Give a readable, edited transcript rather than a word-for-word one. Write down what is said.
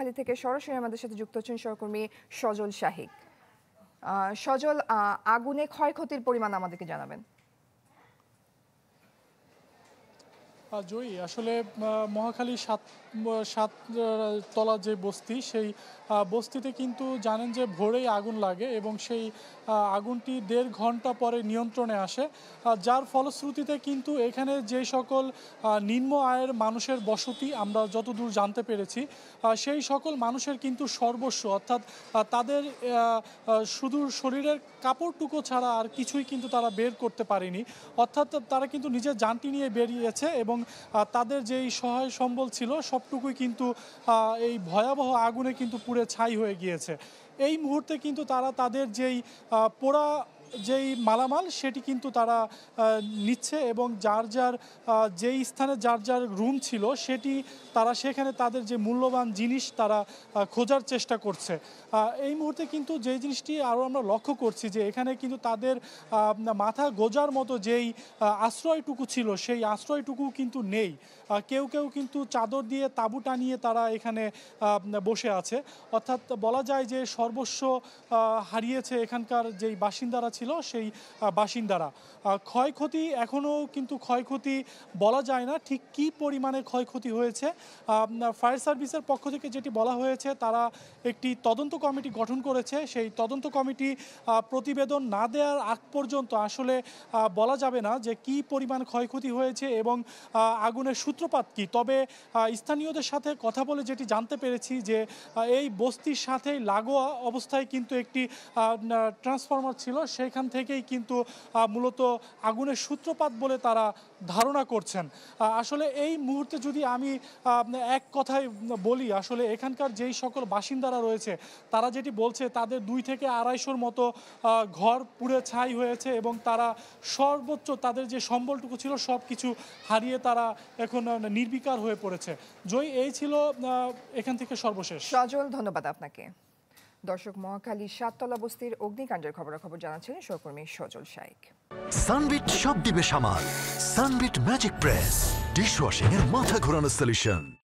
মহাখালী থেকে সরাসরি আমাদের সাথে যুক্ত হচ্ছেন সহকর্মী সজল শাহিক। সজল, আগুনে ক্ষয়ক্ষতির পরিমাণ আমাদেরকে জানাবেন। জয়ী, আসলে মহাখালী সাত তলা যে বস্তি, সেই বস্তিতে কিন্তু জানেন যে ভোরেই আগুন লাগে এবং সেই আগুনটি 1.5 ঘন্টা পরে নিয়ন্ত্রণে আসে, যার ফলশ্রুতিতে কিন্তু এখানে যে সকল নিম্ন আয়ের মানুষের বসতি আমরা যতদূর জানতে পেরেছি, সেই সকল মানুষের কিন্তু সর্বস্ব, অর্থাৎ তাদের শুধু শরীরের কাপড়টুকু ছাড়া আর কিছুই কিন্তু তারা বের করতে পারেনি। অর্থাৎ তারা কিন্তু নিজের জানটি নিয়ে বেরিয়েছে এবং তাদের যেই সহায় সম্বল ছিল সবটুকুই কিন্তু এই ভয়াবহ আগুনে কিন্তু পুড়ে ছাই হয়ে গিয়েছে। এই মুহূর্তে কিন্তু তারা তাদের পোড়া যেই মালামাল সেটি কিন্তু তারা নিচ্ছে এবং যার যার যেই স্থানে যার যার রুম ছিল সেটি তারা সেখানে তাদের যে মূল্যবান জিনিস তারা খোঁজার চেষ্টা করছে। এই মুহূর্তে কিন্তু যে জিনিসটি আরও আমরা লক্ষ্য করছি যে এখানে কিন্তু তাদের মাথা গোজার মতো যেই আশ্রয়টুকু ছিল সেই আশ্রয়টুকু কিন্তু নেই। কেউ কেউ কিন্তু চাদর দিয়ে তাঁবু টানিয়ে তারা এখানে বসে আছে। অর্থাৎ বলা যায় যে সর্বস্ব হারিয়েছে এখানকার যেই বাসিন্দারা ছিল সেই বাসিন্দারা। ক্ষয়ক্ষতি এখনও কিন্তু ক্ষয়ক্ষতি বলা যায় না ঠিক কী পরিমাণে ক্ষয়ক্ষতি হয়েছে। ফায়ার সার্ভিসের পক্ষ থেকে যেটি বলা হয়েছে, তারা একটি তদন্ত কমিটি গঠন করেছে। সেই তদন্ত কমিটি প্রতিবেদন না দেওয়ার আগ পর্যন্ত আসলে বলা যাবে না যে কী পরিমাণ ক্ষয়ক্ষতি হয়েছে এবং আগুনের সূত্রপাত কী। তবে স্থানীয়দের সাথে কথা বলে যেটি জানতে পেরেছি যে এই বস্তির সাথেই লাগোয়া অবস্থায় কিন্তু একটি ট্রান্সফরমার ছিল, সেখান থেকেই কিন্তু মূলত আগুনের সূত্রপাত বলে তারা ধারণা করছেন। আসলে এই মুহূর্তে যদি আমি এক কথায় বলি, আসলে এখানকার যেই সকল বাসিন্দারা রয়েছে তারা যেটি বলছে তাদের 2 থেকে 250 মতো ঘর পুড়ে ছাই হয়েছে এবং তারা সর্বোচ্চ তাদের যে সম্বলটুকু ছিল সব কিছু হারিয়ে তারা এখন নির্বিকার হয়ে পড়েছে। জয়ী, এই ছিল এখান থেকে সর্বশেষ। সজল, ধন্যবাদ আপনাকে। দর্শক, মহাখালী 7 তলা বস্তির অগ্নিকাণ্ডের খবরাখবর জানাচ্ছিলেন সহকর্মী সজল শাহিক। সানবিট সব দিবে সামাল। সানবিট ম্যাজিক প্রেস ডিশওয়াশিং এর মাথা ঘোরানো সলিউশন।